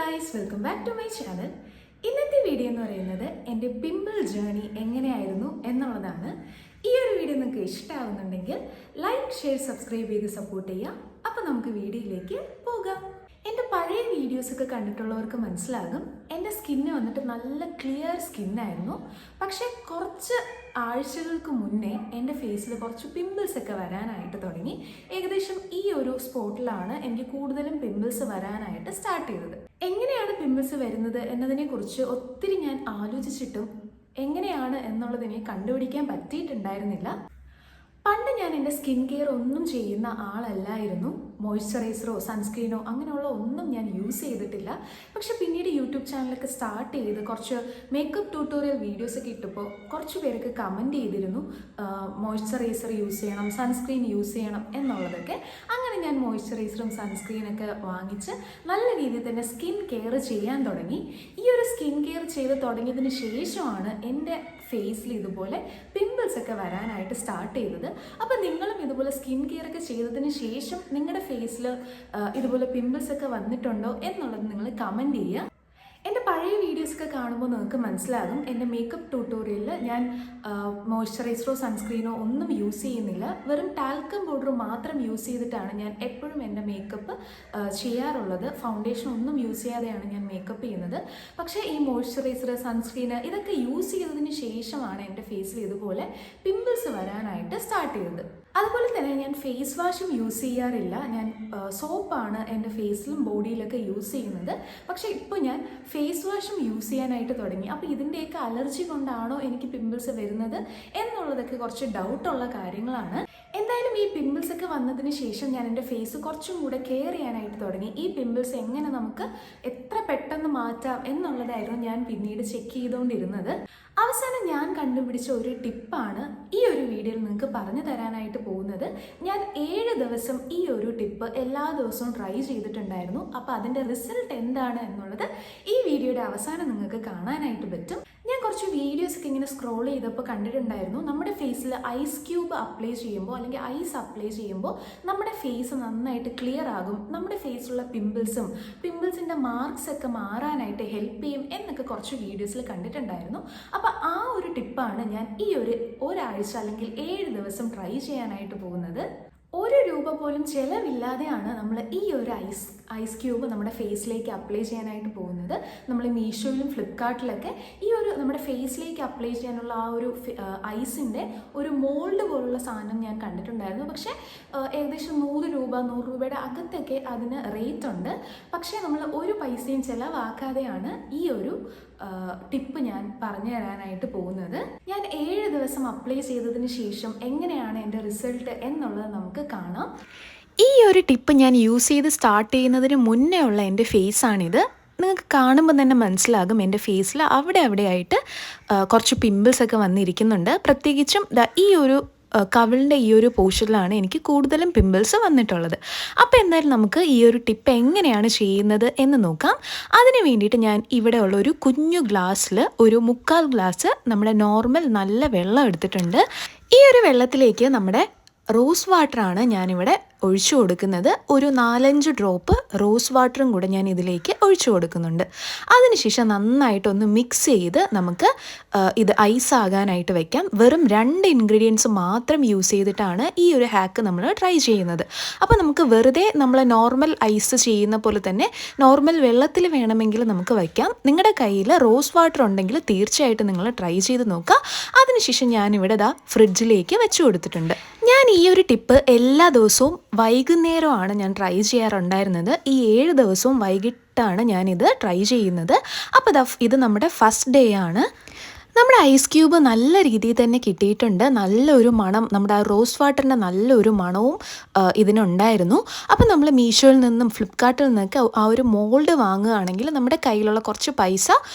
Guys, welcome back to my channel. ഇന്നത്തെ video എന്ന് പറയുന്നത് എൻ്റെ പിമ്പിൾ ജേർണി എങ്ങനെയായിരുന്നു എന്നുള്ളതാണ്. ഈ ഒരു വീഡിയോ നിങ്ങൾക്ക് ഇഷ്ടമാവുന്നുണ്ടെങ്കിൽ ലൈക്ക്, ഷെയർ, സബ്സ്ക്രൈബ് ചെയ്ത് സപ്പോർട്ട് ചെയ്യുക. അപ്പോൾ നമുക്ക് വീഡിയോയിലേക്ക് പോകാം. എൻ്റെ പഴയ വീഡിയോസൊക്കെ കണ്ടിട്ടുള്ളവർക്ക് മനസ്സിലാകും, എൻ്റെ സ്കിന്ന് വന്നിട്ട് നല്ല ക്ലിയർ സ്കിന്നായിരുന്നു. പക്ഷേ കുറച്ച് ആഴ്ചകൾക്ക് മുന്നേ എൻ്റെ ഫേസിൽ കുറച്ച് പിമ്പിൾസ് ഒക്കെ വരാനായിട്ട് തുടങ്ങി. ഏകദേശം ഈ ഒരു സ്പോട്ടിലാണ് എനിക്ക് കൂടുതലും പിമ്പിൾസ് വരാനായിട്ട് സ്റ്റാർട്ട് ചെയ്തത്. എങ്ങനെയാണ് പിമ്പിൾസ് വരുന്നത് എന്നതിനെക്കുറിച്ച് ഒത്തിരി ഞാൻ ആലോചിച്ചിട്ടും എങ്ങനെയാണ് എന്നുള്ളതിനെ കണ്ടുപിടിക്കാൻ പറ്റിയിട്ടുണ്ടായിരുന്നില്ല. പണ്ട് ഞാൻ എൻ്റെ സ്കിൻ കെയർ ഒന്നും ചെയ്യുന്ന ആളല്ലായിരുന്നു. മോയ്സ്ചറൈസറോ സൺസ്ക്രീനോ അങ്ങനെയുള്ള ഒന്നും ഞാൻ യൂസ് ചെയ്തിട്ടില്ല. പക്ഷെ പിന്നീട് യൂട്യൂബ് ചാനലൊക്കെ സ്റ്റാർട്ട് ചെയ്ത് കുറച്ച് മേക്കപ്പ് ട്യൂട്ടോറിയൽ വീഡിയോസൊക്കെ ഇട്ടപ്പോൾ കുറച്ച് പേരൊക്കെ കമൻറ്റ് ചെയ്തിരുന്നു മോയ്സ്ചറൈസർ യൂസ് ചെയ്യണം, സൺസ്ക്രീൻ യൂസ് ചെയ്യണം എന്നുള്ളതൊക്കെ. അങ്ങനെ ഞാൻ മോയ്സ്ചറൈസറും സൺസ്ക്രീനൊക്കെ വാങ്ങിച്ച് നല്ല രീതിയിൽ തന്നെ സ്കിൻ കെയർ ചെയ്യാൻ തുടങ്ങി. ഈ ഒരു സ്കിൻ കെയർ ചെയ്ത് തുടങ്ങിയതിന് ശേഷമാണ് എൻ്റെ ഫേസിൽ ഇതുപോലെ പിമ്പിൾസ് ഒക്കെ വരാനായിട്ട് സ്റ്റാർട്ട് ചെയ്തത്. അപ്പോൾ നിങ്ങളും ഇതുപോലെ സ്കിൻ കെയർ ഒക്കെ ചെയ്തതിന് ശേഷം നിങ്ങളുടെ ഫേസിൽ ഇതുപോലെ പിമ്പിൾസ് ഒക്കെ വന്നിട്ടുണ്ടോ എന്നുള്ളത് നിങ്ങൾ കമൻറ്റ് ചെയ്യുക. എൻ്റെ പഴയ വീഡിയോസൊക്കെ കാണുമ്പോൾ നിങ്ങൾക്ക് മനസ്സിലാകും, എൻ്റെ മേക്കപ്പ് ട്യൂട്ടോറിയലിൽ ഞാൻ മോയ്സ്ചറൈസറോ സൺസ്ക്രീനോ ഒന്നും യൂസ് ചെയ്യുന്നില്ല. വെറും ടാൽക്കം പൗഡർ മാത്രം യൂസ് ചെയ്തിട്ടാണ് ഞാൻ എപ്പോഴും എൻ്റെ മേക്കപ്പ് ചെയ്യാറുള്ളത്. ഫൗണ്ടേഷൻ ഒന്നും യൂസ് ചെയ്യാതെയാണ് ഞാൻ മേക്കപ്പ് ചെയ്യുന്നത്. പക്ഷേ ഈ മോയ്സ്ചറൈസർ, സൺസ്ക്രീന് ഇതൊക്കെ യൂസ് ചെയ്തതിന് ശേഷമാണ് എൻ്റെ ഫേസിൽ ഇതുപോലെ പിമ്പിൾസ് വരാനായിട്ട് സ്റ്റാർട്ട് ചെയ്തത്. അതുപോലെ തന്നെ ഞാൻ ഫേസ് വാഷും യൂസ് ചെയ്യാറില്ല. ഞാൻ സോപ്പാണ് എൻ്റെ ഫേസിലും ബോഡിയിലൊക്കെ യൂസ് ചെയ്യുന്നത്. പക്ഷേ ഇപ്പോൾ ഞാൻ ഫേസ് വാഷും യൂസ് ചെയ്യാനായിട്ട് തുടങ്ങി. അപ്പോൾ ഇതിൻ്റെയൊക്കെ അലർജി കൊണ്ടാണോ എനിക്ക് പിമ്പിൾസ് വരുന്നത് എന്നുള്ളതൊക്കെ കുറച്ച് ഡൗട്ടുള്ള കാര്യങ്ങളാണ്. എന്തായാലും ഈ പിമ്പിൾസ് ഒക്കെ വന്നതിന് ശേഷം ഞാൻ എൻ്റെ ഫേസ് കുറച്ചും കൂടെ കെയർ ചെയ്യാനായിട്ട് തുടങ്ങി. ഈ പിമ്പിൾസ് എങ്ങനെ നമുക്ക് എത്ര പെട്ടെന്ന് മാറ്റാം എന്നുള്ളതായിരുന്നു ഞാൻ പിന്നീട് ചെക്ക് ചെയ്തുകൊണ്ടിരുന്നത്. അവസാനം ഞാൻ കണ്ടുപിടിച്ച ഒരു ടിപ്പാണ് ഈ ഒരു വീഡിയോയിൽ നിങ്ങൾക്ക് പറഞ്ഞു തരാനായിട്ട് പോകുന്നത്. ഞാൻ 7 ദിവസം ഈ ഒരു ടിപ്പ് എല്ലാ ദിവസവും ട്രൈ ചെയ്തിട്ടുണ്ടായിരുന്നു. അപ്പോൾ അതിൻ്റെ റിസൾട്ട് എന്താണ് എന്നുള്ളത് ഈ വീഡിയോയുടെ അവസാനം നിങ്ങൾക്ക് കാണാനായിട്ട് പറ്റും. ഞാൻ കുറച്ച് വീഡിയോസൊക്കെ ഇങ്ങനെ സ്ക്രോൾ ചെയ്തപ്പോൾ കണ്ടിട്ടുണ്ടായിരുന്നു, നമ്മുടെ ഫേസിൽ ഐസ് ക്യൂബ് അപ്ലൈ ചെയ്യുമ്പോൾ അല്ലെങ്കിൽ ഐസ് അപ്ലൈ ചെയ്യുമ്പോൾ നമ്മുടെ ഫേസ് നന്നായിട്ട് ക്ലിയർ ആകും, നമ്മുടെ ഫേസിലുള്ള പിമ്പിൾസിൻ്റെ മാർക്സ് ഒക്കെ മാറാനായിട്ട് ഹെൽപ്പ് ചെയ്യും എന്നൊക്കെ കുറച്ച് വീഡിയോസിൽ കണ്ടിട്ടുണ്ടായിരുന്നു. അപ്പോൾ ആ ഒരു ടിപ്പാണ് ഞാൻ ഈ ഒരാഴ്ച അല്ലെങ്കിൽ 7 ദിവസം ട്രൈ ചെയ്യാനായിട്ട് പോകുന്നത്. 1 രൂപ പോലും ചിലവില്ലാതെയാണ് നമ്മൾ ഈ ഒരു ഐസ് ക്യൂബ് നമ്മുടെ ഫേസിലേക്ക് അപ്ലൈ ചെയ്യാനായിട്ട് പോകുന്നത്. നമ്മൾ മീഷോയിലും ഫ്ലിപ്കാർട്ടിലൊക്കെ ഈ ഒരു നമ്മുടെ ഫേസിലേക്ക് അപ്ലൈ ചെയ്യാനുള്ള ആ ഒരു ഐസിൻ്റെ ഒരു മോൾഡ് പോലുള്ള സാധനം ഞാൻ കണ്ടിട്ടുണ്ടായിരുന്നു. പക്ഷേ ഏകദേശം 100 രൂപയുടെ അകത്തൊക്കെ അതിന് റേറ്റ് ഉണ്ട്. പക്ഷേ നമ്മൾ ഒരു പൈസയും ചിലവാക്കാതെയാണ് ഈ ഒരു ടിപ്പ് ഞാൻ പറഞ്ഞു തരാനായിട്ട് പോകുന്നത്. ഞാൻ 7 ദിവസം അപ്ലൈ ചെയ്തതിന് ശേഷം എങ്ങനെയാണ് എൻ്റെ റിസൾട്ട് എന്നുള്ളത് നമുക്ക് കാണാം. ഈ ഒരു ടിപ്പ് ഞാൻ യൂസ് ചെയ്ത് സ്റ്റാർട്ട് ചെയ്യുന്നതിന് മുന്നേ ഉള്ള എൻ്റെ ഫേസാണിത്. നിങ്ങൾക്ക് കാണുമ്പോൾ തന്നെ മനസ്സിലാകും എൻ്റെ ഫേസിൽ അവിടെയായിട്ട് കുറച്ച് പിമ്പിൾസ് ഒക്കെ വന്നിരിക്കുന്നുണ്ട്. പ്രത്യേകിച്ചും ഈ ഒരു കവിളിൻ്റെ ഈ ഒരു പോർഷനിലാണ് എനിക്ക് കൂടുതലും പിമ്പിൾസ് വന്നിട്ടുള്ളത്. അപ്പോൾ എന്തായാലും നമുക്ക് ഈ ഒരു ടിപ്പ് എങ്ങനെയാണ് ചെയ്യുന്നത് എന്ന് നോക്കാം. അതിന് വേണ്ടിയിട്ട് ഞാൻ ഇവിടെ ഉള്ള ഒരു കുഞ്ഞു ഗ്ലാസ്സിൽ ഒരു 3/4 ഗ്ലാസ് നമ്മുടെ നോർമൽ നല്ല വെള്ളം എടുത്തിട്ടുണ്ട്. ഈ ഒരു വെള്ളത്തിലേക്ക് നമ്മുടെ റോസ് വാട്ടറാണ് ഞാനിവിടെ ഒഴിച്ചു കൊടുക്കുന്നത്. ഒരു 4-5 ഡ്രോപ്പ് റോസ് വാട്ടറും കൂടെ ഞാൻ ഇതിലേക്ക് ഒഴിച്ചു കൊടുക്കുന്നുണ്ട്. അതിനുശേഷം നന്നായിട്ടൊന്ന് മിക്സ് ചെയ്ത് നമുക്ക് ഇത് ഐസ് ആകാനായിട്ട് വയ്ക്കാം. വെറും 2 ഇൻഗ്രീഡിയൻസ് മാത്രം യൂസ് ചെയ്തിട്ടാണ് ഈ ഒരു ഹാക്ക് നമ്മൾ ട്രൈ ചെയ്യുന്നത്. അപ്പോൾ നമുക്ക് വെറുതെ നമ്മൾ നോർമൽ ഐസ് ചെയ്യുന്ന പോലെ തന്നെ നോർമൽ വെള്ളത്തിൽ വേണമെങ്കിൽ നമുക്ക് വയ്ക്കാം. നിങ്ങളുടെ കയ്യിൽ റോസ് വാട്ടർ ഉണ്ടെങ്കിൽ തീർച്ചയായിട്ടും നിങ്ങൾ ട്രൈ ചെയ്ത് നോക്കുക. അതിനുശേഷം ഞാനിവിടെ ഫ്രിഡ്ജിലേക്ക് വെച്ച് കൊടുത്തിട്ടുണ്ട്. ഞാൻ ഈ ഒരു ടിപ്പ് എല്ലാ ദിവസവും വൈകുന്നേരമാണ് ഞാൻ ട്രൈ ചെയ്യാറുണ്ടായിരുന്നത്. ഈ 7 ദിവസവും വൈകിട്ടാണ് ഞാനിത് ട്രൈ ചെയ്യുന്നത്. അപ്പോൾ ഇത് നമ്മുടെ ഫസ്റ്റ് ഡേ ആണ്. നമ്മുടെ ഐസ് ക്യൂബ് നല്ല രീതിയിൽ തന്നെ കിട്ടിയിട്ടുണ്ട്. നല്ലൊരു മണം, നമ്മുടെ ആ റോസ് വാട്ടറിൻ്റെ നല്ലൊരു മണവും ഇതിനുണ്ടായിരുന്നു. അപ്പോൾ നമ്മൾ മീഷോയിൽ നിന്നും ഫ്ലിപ്കാർട്ടിൽ നിന്നൊക്കെ ആ ഒരു മോൾഡ് വാങ്ങുകയാണെങ്കിൽ നമ്മുടെ കയ്യിലുള്ള കുറച്ച് പൈസ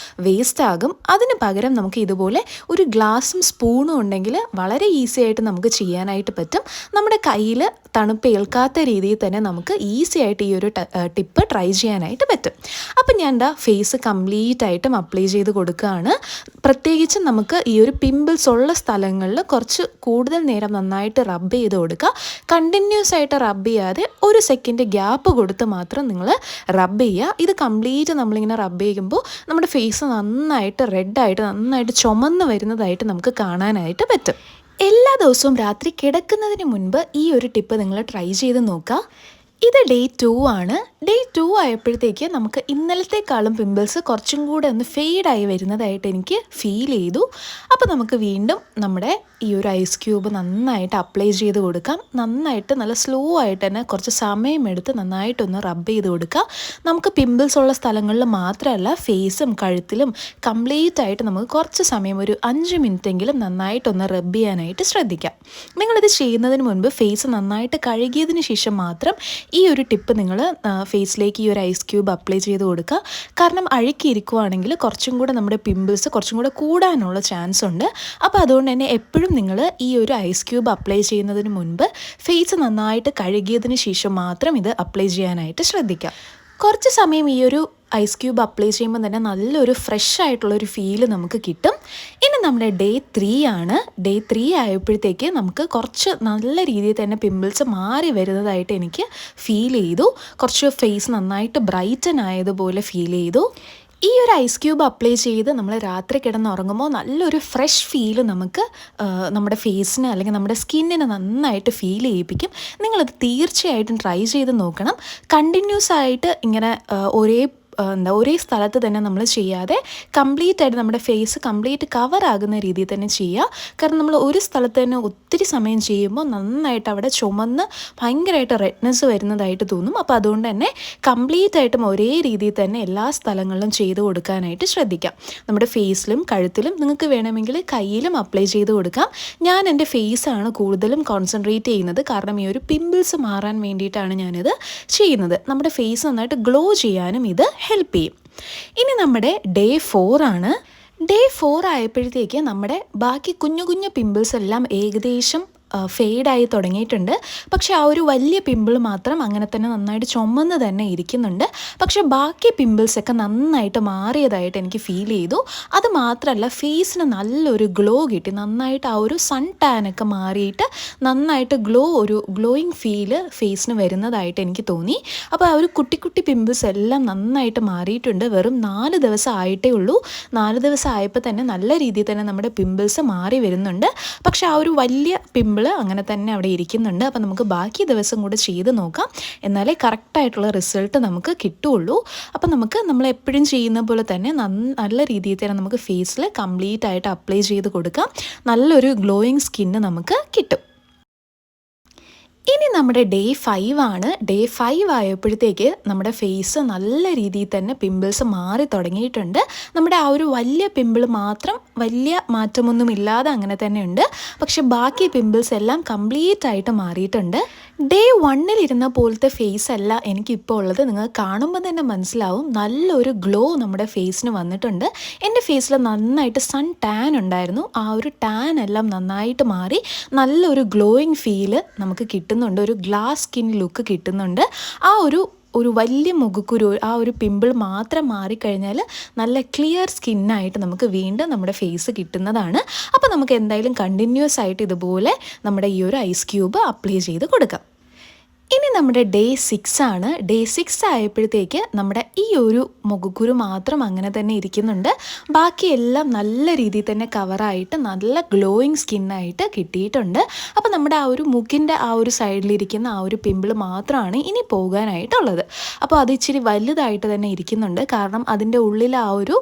വേസ്റ്റ് ആകും. അതിന് പകരം നമുക്ക് ഇതുപോലെ ഒരു ഗ്ലാസും സ്പൂണും ഉണ്ടെങ്കിൽ വളരെ ഈസി ആയിട്ട് നമുക്ക് ചെയ്യാനായിട്ട് പറ്റും. നമ്മുടെ കയ്യിൽ തണുപ്പ് ഏൽക്കാത്ത രീതിയിൽ തന്നെ നമുക്ക് ഈസി ആയിട്ട് ഈ ഒരു ടിപ്പ് ട്രൈ ചെയ്യാനായിട്ട് പറ്റും. അപ്പം ഞാൻ ഫേസ് കംപ്ലീറ്റ് ആയിട്ടും അപ്ലൈ ചെയ്ത് കൊടുക്കുകയാണ്. പ്രത്യേകിച്ച് പ്രത്യേകിച്ച് നമുക്ക് ഈ ഒരു പിമ്പിൾസ് ഉള്ള സ്ഥലങ്ങളിൽ കുറച്ച് കൂടുതൽ നേരം നന്നായിട്ട് റബ്ബ് ചെയ്ത് കൊടുക്കുക. കണ്ടിന്യൂസ് ആയിട്ട് റബ്ബ് ചെയ്യാതെ 1 സെക്കൻഡ് ഗ്യാപ്പ് കൊടുത്ത് മാത്രം നിങ്ങൾ റബ്ബ് ചെയ്യുക. ഇത് കംപ്ലീറ്റ് നമ്മളിങ്ങനെ റബ്ബ് ചെയ്യുമ്പോൾ നമ്മുടെ ഫേസ് നന്നായിട്ട് റെഡായിട്ട് നന്നായിട്ട് ചുമന്ന് വരുന്നതായിട്ട് നമുക്ക് കാണാനായിട്ട് പറ്റും. എല്ലാ ദിവസവും രാത്രി കിടക്കുന്നതിന് മുൻപ് ഈ ഒരു ടിപ്പ് നിങ്ങൾ ട്രൈ ചെയ്ത് നോക്കുക. ഇത് ഡേ 2 ആണ്. ഡേ 2 ആയപ്പോഴത്തേക്ക് നമുക്ക് ഇന്നലത്തെക്കാളും പിമ്പിൾസ് കുറച്ചും കൂടെ ഒന്ന് ഫെയ്ഡായി വരുന്നതായിട്ട് എനിക്ക് ഫീൽ ചെയ്തു. അപ്പോൾ നമുക്ക് വീണ്ടും നമ്മുടെ ഈ ഒരു ഐസ് ക്യൂബ് നന്നായിട്ട് അപ്ലൈ ചെയ്ത് കൊടുക്കാം. നന്നായിട്ട് നല്ല സ്ലോ ആയിട്ട് തന്നെ കുറച്ച് സമയമെടുത്ത് നന്നായിട്ടൊന്ന് റബ്ബ് ചെയ്ത് കൊടുക്കുക. നമുക്ക് പിമ്പിൾസ് ഉള്ള സ്ഥലങ്ങളിൽ മാത്രമല്ല ഫേസും കഴുത്തിലും കംപ്ലീറ്റ് ആയിട്ട് നമുക്ക് കുറച്ച് സമയം ഒരു 5 മിനിറ്റെങ്കിലും നന്നായിട്ടൊന്ന് റബ്ബ് ചെയ്യാനായിട്ട് ശ്രദ്ധിക്കാം. നിങ്ങളിത് ചെയ്യുന്നതിന് മുൻപ് ഫേസ് നന്നായിട്ട് കഴുകിയതിന് ശേഷം മാത്രം ഈ ഒരു ടിപ്പ് നിങ്ങൾ ഫേസിലേക്ക് ഈ ഒരു ഐസ് ക്യൂബ് അപ്ലൈ ചെയ്ത് കൊടുക്കുക. കാരണം അഴുക്കിയിരിക്കുവാണെങ്കിൽ കുറച്ചും കൂടെ നമ്മുടെ പിമ്പിൾസ് കുറച്ചും കൂടെ കൂടാനുള്ള ചാൻസ് ഉണ്ട്. അപ്പോൾ അതുകൊണ്ട് തന്നെ എപ്പോഴും നിങ്ങൾ ഈ ഒരു ഐസ് ക്യൂബ് അപ്ലൈ ചെയ്യുന്നതിന് മുൻപ് ഫേസ് നന്നായിട്ട് കഴുകിയതിന് ശേഷം മാത്രം ഇത് അപ്ലൈ ചെയ്യാനായിട്ട് ശ്രദ്ധിക്കുക. കുറച്ച് സമയം ഈ ഒരു ഐസ് ക്യൂബ് അപ്ലൈ ചെയ്യുമ്പോൾ തന്നെ നല്ലൊരു ഫ്രഷ് ആയിട്ടുള്ളൊരു ഫീല് നമുക്ക് കിട്ടും. ഇനി നമ്മുടെ ഡേ 3 ആണ്. ഡേ 3 ആയപ്പോഴത്തേക്ക് നമുക്ക് കുറച്ച് നല്ല രീതിയിൽ തന്നെ പിമ്പിൾസ് മാറി വരുന്നതായിട്ട് എനിക്ക് ഫീൽ ചെയ്തു. കുറച്ച് ഫേസ് നന്നായിട്ട് ബ്രൈറ്റൻ ആയതുപോലെ ഫീൽ ചെയ്തു. ഈ ഒരു ഐസ് ക്യൂബ് അപ്ലൈ ചെയ്ത് നമ്മൾ രാത്രി കിടന്നുറങ്ങുമ്പോൾ നല്ലൊരു ഫ്രഷ് ഫീല് നമുക്ക് നമ്മുടെ ഫേസിന് അല്ലെങ്കിൽ നമ്മുടെ സ്കിന്നിന് നന്നായിട്ട് ഫീൽ ചെയ്യിപ്പിക്കും. നിങ്ങളത് തീർച്ചയായിട്ടും ട്രൈ ചെയ്ത് നോക്കണം. കണ്ടിന്യൂസ് ആയിട്ട് ഇങ്ങനെ ഒരേ സ്ഥലത്ത് തന്നെ നമ്മൾ ചെയ്യാതെ കംപ്ലീറ്റ് ആയിട്ട് നമ്മുടെ ഫേസ് കംപ്ലീറ്റ് കവർ ആകുന്ന രീതിയിൽ തന്നെ ചെയ്യുക. കാരണം നമ്മൾ ഒരു സ്ഥലത്ത് തന്നെ ഒത്തിരി സമയം ചെയ്യുമ്പോൾ നന്നായിട്ട് അവിടെ ചുമന്ന് ഭയങ്കരമായിട്ട് റെഡ്നെസ് വരുന്നതായിട്ട് തോന്നും. അപ്പോൾ അതുകൊണ്ട് തന്നെ കംപ്ലീറ്റ് ആയിട്ടും ഒരേ രീതിയിൽ തന്നെ എല്ലാ സ്ഥലങ്ങളിലും ചെയ്ത് കൊടുക്കാനായിട്ട് ശ്രദ്ധിക്കാം. നമ്മുടെ ഫേസിലും കഴുത്തിലും നിങ്ങൾക്ക് വേണമെങ്കിൽ കയ്യിലും അപ്ലൈ ചെയ്ത് കൊടുക്കാം. ഞാൻ എൻ്റെ ഫേസാണ് കൂടുതലും കോൺസെൻട്രേറ്റ് ചെയ്യുന്നത്. കാരണം ഈ ഒരു പിമ്പിൾസ് മാറാൻ വേണ്ടിയിട്ടാണ് ഞാനിത് ചെയ്യുന്നത്. നമ്മുടെ ഫേസ് നന്നായിട്ട് ഗ്ലോ ചെയ്യാനും ഇത് ഹെൽപ്പ് ചെയ്യും. ഇനി നമ്മുടെ ഡേ 4 ആണ്. ഡേ 4 ആയപ്പോഴത്തേക്ക് നമ്മുടെ ബാക്കി കുഞ്ഞു കുഞ്ഞു പിമ്പിൾസ് എല്ലാം ഏകദേശം ഫെയ്ഡായി തുടങ്ങിയിട്ടുണ്ട്. പക്ഷേ ആ ഒരു വലിയ പിമ്പിൾ മാത്രം അങ്ങനെ തന്നെ നന്നായിട്ട് ചുമന്ന് തന്നെ ഇരിക്കുന്നുണ്ട്. പക്ഷേ ബാക്കി പിമ്പിൾസൊക്കെ നന്നായിട്ട് മാറിയതായിട്ട് എനിക്ക് ഫീൽ ചെയ്തു. അത് മാത്രമല്ല ഫേസിന് നല്ലൊരു ഗ്ലോ കിട്ടി. നന്നായിട്ട് ആ ഒരു സൺ ടാനൊക്കെ മാറിയിട്ട് നന്നായിട്ട് ഒരു ഗ്ലോയിങ് ഫീല് ഫേസിന് വരുന്നതായിട്ട് എനിക്ക് തോന്നി. അപ്പോൾ ആ ഒരു കുട്ടി കുട്ടി പിമ്പിൾസ് എല്ലാം നന്നായിട്ട് മാറിയിട്ടുണ്ട്. വെറും 4 ദിവസം ആയിട്ടേ ഉള്ളൂ. 4 ദിവസം ആയപ്പോൾ തന്നെ നല്ല രീതിയിൽ തന്നെ നമ്മുടെ പിമ്പിൾസ് മാറി വരുന്നുണ്ട്. പക്ഷേ ആ ഒരു വലിയ പിമ്പിൾ അങ്ങനെ തന്നെ അവിടെ ഇരിക്കുന്നുണ്ട്. അപ്പോൾ നമുക്ക് ബാക്കി ദിവസം കൂടെ ചെയ്ത് നോക്കാം. എന്നാലേ കറക്റ്റായിട്ടുള്ള റിസൾട്ട് നമുക്ക് കിട്ടുകയുള്ളൂ. അപ്പോൾ നമ്മൾ എപ്പോഴും ചെയ്യുന്ന പോലെ തന്നെ നല്ല രീതിയിൽ തന്നെ നമുക്ക് ഫേസിൽ കംപ്ലീറ്റ് ആയിട്ട് അപ്ലൈ ചെയ്ത് കൊടുക്കാം. നല്ലൊരു ഗ്ലോയിങ് സ്കിന്ന് നമുക്ക് കിട്ടും. ഇനി നമ്മുടെ ഡേ 5 ആണ്. ഡേ 5 ആയപ്പോഴത്തേക്ക് നമ്മുടെ ഫേസ് നല്ല രീതിയിൽ തന്നെ പിമ്പിൾസ് മാറി തുടങ്ങിയിട്ടുണ്ട്. നമ്മുടെ ആ ഒരു വലിയ പിമ്പിൾ മാത്രം വലിയ മാറ്റമൊന്നുമില്ലാതെ അങ്ങനെ തന്നെ ഉണ്ട്. പക്ഷെ ബാക്കി പിമ്പിൾസ് എല്ലാം കംപ്ലീറ്റ് ആയിട്ട് മാറിയിട്ടുണ്ട്. ഡേ 1 ഇരുന്ന പോലത്തെ ഫേസ് അല്ല എനിക്കിപ്പോൾ ഉള്ളത്. നിങ്ങൾ കാണുമ്പോൾ തന്നെ മനസ്സിലാവും നല്ലൊരു ഗ്ലോ നമ്മുടെ ഫേസിന് വന്നിട്ടുണ്ട്. എൻ്റെ ഫേസിൽ നന്നായിട്ട് സൺ ടാൻ ഉണ്ടായിരുന്നു. ആ ഒരു ടാൻ എല്ലാം നന്നായിട്ട് മാറി നല്ലൊരു ഗ്ലോയിങ് ഫീല് നമുക്ക് കിട്ടുന്നുണ്ട്. ഒരു ഗ്ലാസ് സ്കിൻ ലുക്ക് കിട്ടുന്നുണ്ട്. ആ ഒരു വലിയ മുഖക്കുരു ആ ഒരു പിമ്പിൾ മാത്രം മാറിക്കഴിഞ്ഞാൽ നല്ല ക്ലിയർ സ്കിന്നായിട്ട് നമുക്ക് വീണ്ടും നമ്മുടെ ഫേസ് കിട്ടുന്നതാണ്. അപ്പോൾ നമുക്ക് എന്തായാലും കണ്ടിന്യൂസ് ആയിട്ട് ഇതുപോലെ നമ്മുടെ ഈ ഒരു ഐസ് ക്യൂബ് അപ്ലൈ ചെയ്ത് കൊടുക്കാം. ഇനി നമ്മുടെ ഡേ 6 ആണ്. ഡേ 6 ആയപ്പോഴത്തേക്ക് നമ്മുടെ ഈ ഒരു മുഖക്കുരു മാത്രം അങ്ങനെ തന്നെ ഇരിക്കുന്നുണ്ട്. ബാക്കിയെല്ലാം നല്ല രീതിയിൽ തന്നെ കവറായിട്ട് നല്ല ഗ്ലോയിങ് സ്കിന്നായിട്ട് കിട്ടിയിട്ടുണ്ട്. അപ്പോൾ നമ്മുടെ ആ ഒരു മൂക്കിൻ്റെ ആ ഒരു സൈഡിലിരിക്കുന്ന ആ ഒരു പിമ്പിൾ മാത്രമാണ് ഇനി പോകാനായിട്ടുള്ളത്. അപ്പോൾ അത് ഇച്ചിരി വലുതായിട്ട് തന്നെ ഇരിക്കുന്നുണ്ട്. കാരണം അതിൻ്റെ ഉള്ളിൽ ആ ഒരു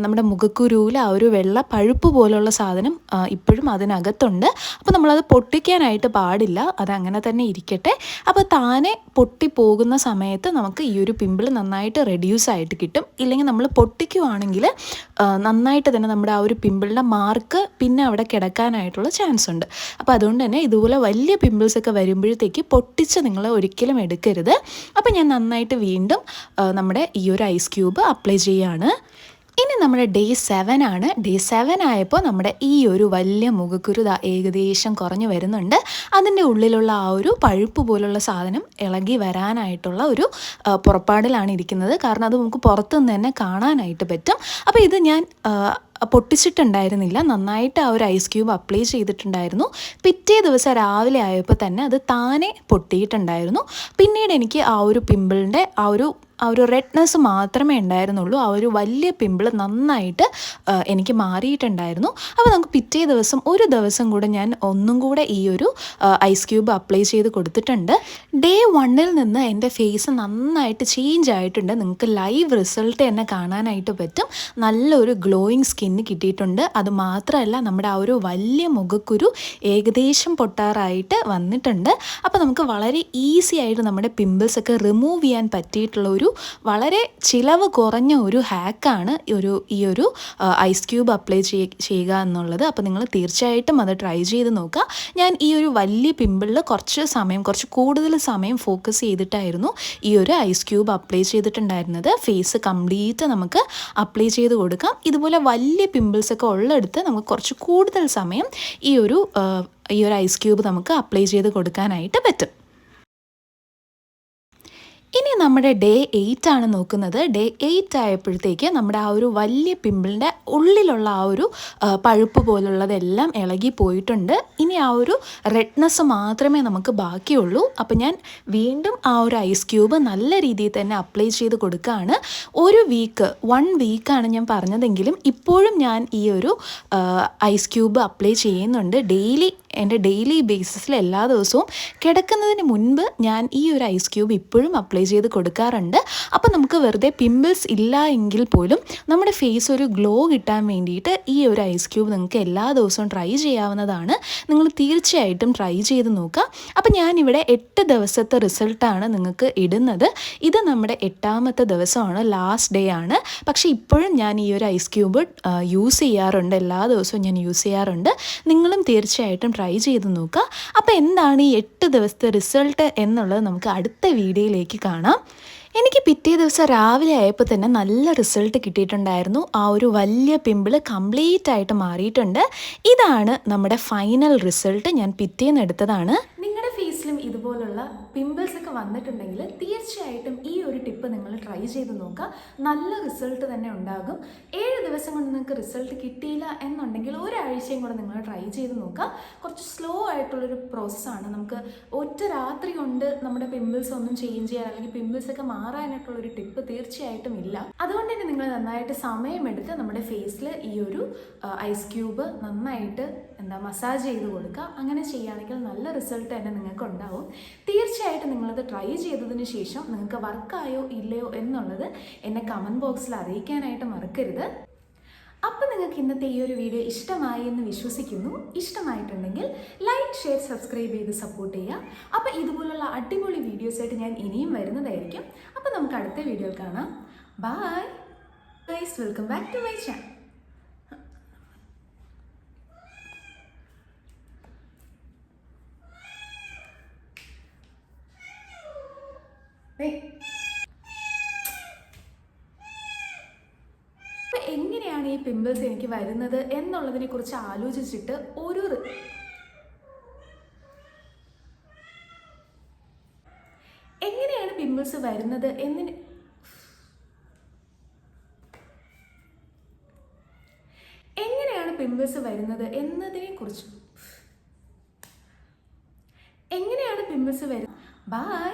നമ്മുടെ മുഖക്കുരുവിൽ ആ ഒരു വെള്ള പഴുപ്പ് പോലുള്ള സാധനം ഇപ്പോഴും അതിനകത്തുണ്ട്. അപ്പോൾ നമ്മളത് പൊട്ടിക്കാനായിട്ട് പാടില്ല. അതങ്ങനെ തന്നെ ഇരിക്കട്ടെ. അപ്പോൾ താനെ പൊട്ടിപ്പോകുന്ന സമയത്ത് നമുക്ക് ഈ ഒരു പിമ്പിൾ നന്നായിട്ട് റെഡ്യൂസ് ആയിട്ട് കിട്ടും. ഇല്ലെങ്കിൽ നമ്മൾ പൊട്ടിക്കുവാണെങ്കിൽ നന്നായിട്ട് തന്നെ നമ്മുടെ ആ ഒരു പിമ്പിളിൻ്റെ മാർക്ക് പിന്നെ അവിടെ കിടക്കാനായിട്ടുള്ള ചാൻസ് ഉണ്ട്. അപ്പോൾ അതുകൊണ്ട് തന്നെ ഇതുപോലെ വലിയ പിമ്പിൾസൊക്കെ വരുമ്പോഴത്തേക്ക് പൊട്ടിച്ച് നിങ്ങൾ ഒരിക്കലും എടുക്കരുത്. അപ്പോൾ ഞാൻ നന്നായിട്ട് വീണ്ടും നമ്മുടെ ഈ ഒരു ഐസ് ക്യൂബ് അപ്ലൈ ചെയ്യുകയാണ്. ഇനി നമ്മുടെ ഡേ 7 ആണ്. ഡേ 7 ആയപ്പോൾ നമ്മുടെ ഈ ഒരു വലിയ മുഖക്കുരു ഏകദേശം കുറഞ്ഞു വരുന്നുണ്ട്. അതിൻ്റെ ഉള്ളിലുള്ള ആ ഒരു പഴുപ്പ് പോലുള്ള സാധനം ഇളകി വരാനായിട്ടുള്ള ഒരു പുറപ്പാടിലാണ് ഇരിക്കുന്നത്. കാരണം അത് നമുക്ക് പുറത്തുനിന്ന് തന്നെ കാണാനായിട്ട് പറ്റും. അപ്പോൾ ഇത് ഞാൻ പൊട്ടിച്ചിട്ടുണ്ടായിരുന്നില്ല, നന്നായിട്ട് ആ ഒരു ഐസ് ക്യൂബ് അപ്ലൈ ചെയ്തിട്ടുണ്ടായിരുന്നു. പിറ്റേ ദിവസം രാവിലെ ആയപ്പോൾ തന്നെ അത് താനെ പൊട്ടിയിട്ടുണ്ടായിരുന്നു. പിന്നീട് എനിക്ക് ആ ഒരു പിമ്പിളിൻ്റെ ആ ഒരു റെഡ്നെസ് മാത്രമേ ഉണ്ടായിരുന്നുള്ളൂ. ആ ഒരു വലിയ പിമ്പിൾ നന്നായിട്ട് എനിക്ക് മാറിയിട്ടുണ്ടായിരുന്നു. അപ്പോൾ നമുക്ക് പിറ്റേ ദിവസം ഒരു ദിവസം കൂടെ ഞാൻ ഒന്നും കൂടെ ഈ ഒരു ഐസ് ക്യൂബ് അപ്ലൈ ചെയ്ത് കൊടുത്തിട്ടുണ്ട്. ഡേ 1 നിന്ന് എൻ്റെ ഫേസ് നന്നായിട്ട് ചേഞ്ച് ആയിട്ടുണ്ട്. നിങ്ങൾക്ക് ലൈവ് റിസൾട്ട് തന്നെ കാണാനായിട്ട് പറ്റും. നല്ലൊരു ഗ്ലോയിങ് സ്കിന്ന് കിട്ടിയിട്ടുണ്ട്. അത് മാത്രമല്ല നമ്മുടെ ആ ഒരു വലിയ മുഖക്കുരു ഏകദേശം പൊട്ടാറായിട്ട് വന്നിട്ടുണ്ട്. അപ്പോൾ നമുക്ക് വളരെ ഈസി ആയിട്ട് നമ്മുടെ പിമ്പിൾസൊക്കെ റിമൂവ് ചെയ്യാൻ പറ്റിയിട്ടുള്ള ഒരു വളരെ ചിലവ് കുറഞ്ഞ ഒരു ഹാക്കാണ് ഈ ഒരു ഐസ് ക്യൂബ് അപ്ലൈ ചെയ്യുക എന്നുള്ളത്. അപ്പോൾ നിങ്ങൾ തീർച്ചയായിട്ടും അത് ട്രൈ ചെയ്ത് നോക്കുക. ഞാൻ ഈ ഒരു വലിയ പിമ്പിളിൽ കുറച്ച് കൂടുതൽ സമയം ഫോക്കസ് ചെയ്തിട്ടായിരുന്നു ഈ ഒരു ഐസ് ക്യൂബ് അപ്ലൈ ചെയ്തിട്ടുണ്ടായിരുന്നത്. ഫേസ് കംപ്ലീറ്റ് നമുക്ക് അപ്ലൈ ചെയ്ത് കൊടുക്കാം. ഇതുപോലെ വലിയ പിമ്പിൾസൊക്കെ ഉള്ളിടത്ത് നമുക്ക് കുറച്ച് കൂടുതൽ സമയം ഈ ഒരു ഐസ് ക്യൂബ് നമുക്ക് അപ്ലൈ ചെയ്ത് കൊടുക്കാനായിട്ട് പറ്റും. ഇനി നമ്മുടെ ഡേ 8 ആണ് നോക്കുന്നത്. ഡേ 8 ആയപ്പോഴത്തേക്ക് നമ്മുടെ ആ ഒരു വലിയ പിമ്പിളിൻ്റെ ഉള്ളിലുള്ള ആ ഒരു പഴുപ്പ് പോലുള്ളതെല്ലാം ഇളകി പോയിട്ടുണ്ട്. ഇനി ആ ഒരു റെഡ്നെസ് മാത്രമേ നമുക്ക് ബാക്കിയുള്ളൂ. അപ്പോൾ ഞാൻ വീണ്ടും ആ ഒരു ഐസ് ക്യൂബ് നല്ല രീതിയിൽ തന്നെ അപ്ലൈ ചെയ്ത് കൊടുക്കുകയാണ്. 1 വീക്കാണ് ഞാൻ പറഞ്ഞതെങ്കിലും ഇപ്പോഴും ഞാൻ ഈ ഒരു ഐസ് ക്യൂബ് അപ്ലൈ ചെയ്യുന്നുണ്ട്. എൻ്റെ ഡെയിലി ബേസിസിൽ എല്ലാ ദിവസവും കിടക്കുന്നതിന് മുൻപ് ഞാൻ ഈ ഒരു ഐസ് ക്യൂബ് ഇപ്പോഴും അപ്ലൈ ചെയ്ത് കൊടുക്കാറുണ്ട്. അപ്പോൾ നമുക്ക് വെറുതെ പിമ്പിൾസ് ഇല്ല എങ്കിൽ പോലും നമ്മുടെ ഫേസ് ഒരു ഗ്ലോ കിട്ടാൻ വേണ്ടിയിട്ട് ഈ ഒരു ഐസ് ക്യൂബ് നിങ്ങൾക്ക് എല്ലാ ദിവസവും ട്രൈ ചെയ്യാവുന്നതാണ്. നിങ്ങൾ തീർച്ചയായിട്ടും ട്രൈ ചെയ്ത് നോക്കുക. അപ്പോൾ ഞാനിവിടെ 8 ദിവസത്തെ റിസൾട്ടാണ് നിങ്ങൾക്ക് ഇടുന്നത്. ഇത് നമ്മുടെ 8ാമത്തെ ദിവസമാണ്, ലാസ്റ്റ് ഡേ ആണ്. പക്ഷേ ഇപ്പോഴും ഞാൻ ഈ ഒരു ഐസ് ക്യൂബ് യൂസ് ചെയ്യാറുണ്ട്. എല്ലാ ദിവസവും ഞാൻ യൂസ് ചെയ്യാറുണ്ട്. നിങ്ങളും തീർച്ചയായിട്ടും ട്രൈ ചെയ്ത് നോക്കുക. അപ്പോൾ എന്താണ് ഈ 8 ദിവസത്തെ റിസൾട്ട് എന്നുള്ളത് നമുക്ക് അടുത്ത വീഡിയോയിലേക്ക് കാണാം. എനിക്ക് പിറ്റേ ദിവസം രാവിലെ ആയപ്പോൾ തന്നെ നല്ല റിസൾട്ട് കിട്ടിയിട്ടുണ്ടായിരുന്നു. ആ ഒരു വലിയ പിമ്പിൾ കംപ്ലീറ്റ് ആയിട്ട് മാറിയിട്ടുണ്ട്. ഇതാണ് നമ്മുടെ ഫൈനൽ റിസൾട്ട്. ഞാൻ പിറ്റേന്ന് എടുത്തതാണ്. നിങ്ങളുടെ ഫേസിലും ഇതുപോലുള്ള പിമ്പിൾസ് ഒക്കെ വന്നിട്ടുണ്ടെങ്കിൽ തീർച്ചയായിട്ടും ഈ ഒരു ടിപ്പ് നിങ്ങൾ ട്രൈ ചെയ്ത് നോക്കുക. നല്ല റിസൾട്ട് തന്നെ ഉണ്ടാകും. 7 ദിവസം കൊണ്ട് നിങ്ങൾക്ക് റിസൾട്ട് കിട്ടിയില്ല എന്നുണ്ടെങ്കിൽ ഒരാഴ്ചയും കൂടെ നിങ്ങൾ ട്രൈ ചെയ്ത് നോക്കുക. കുറച്ച് സ്ലോ ആയിട്ടുള്ളൊരു പ്രോസസ്സാണ്. നമുക്ക് ഒറ്റ രാത്രി കൊണ്ട് നമ്മുടെ പിമ്പിൾസ് ഒന്നും ചേഞ്ച് ചെയ്യാൻ അല്ലെങ്കിൽ പിമ്പിൾസ് ഒക്കെ മാറാനായിട്ടുള്ളൊരു ടിപ്പ് തീർച്ചയായിട്ടും ഇല്ല. അതുകൊണ്ട് തന്നെ നിങ്ങൾ നന്നായിട്ട് സമയമെടുത്ത് നമ്മുടെ ഫേസിൽ ഈ ഒരു ഐസ് ക്യൂബ് നന്നായിട്ട് മസാജ് ചെയ്ത് കൊടുക്കുക. അങ്ങനെ ചെയ്യുകയാണെങ്കിൽ നല്ല റിസൾട്ട് തന്നെ നിങ്ങൾക്ക് ഉണ്ടാവും. തീർച്ചയായിട്ടും നിങ്ങളത് ട്രൈ ചെയ്തതിന് ശേഷം നിങ്ങൾക്ക് വർക്കായോ ഇല്ലയോ എന്നുള്ളത് എന്നെ കമൻറ്റ് ബോക്സിൽ അറിയിക്കാനായിട്ട് മറക്കരുത്. അപ്പോൾ നിങ്ങൾക്ക് ഇന്നത്തെ ഈ ഒരു വീഡിയോ ഇഷ്ടമായി എന്ന് വിശ്വസിക്കുന്നു. ഇഷ്ടമായിട്ടുണ്ടെങ്കിൽ ലൈക്ക്, ഷെയർ, സബ്സ്ക്രൈബ് ചെയ്ത് സപ്പോർട്ട് ചെയ്യുക. അപ്പോൾ ഇതുപോലുള്ള അടിപൊളി വീഡിയോസായിട്ട് ഞാൻ ഇനിയും വരുന്നതായിരിക്കും. അപ്പോൾ നമുക്ക് അടുത്ത വീഡിയോയിൽ കാണാം. Bye guys, welcome back to my channel. എങ്ങനെയാണ് ഈ പിമ്പിൾസ് എനിക്ക് വരുന്നത് എന്നുള്ളതിനെ കുറിച്ച് ആലോചിച്ചിട്ട് എങ്ങനെയാണ് പിമ്പിൾസ് വരുന്നത് എന്നതിനെ കുറിച്ച് ബൈ.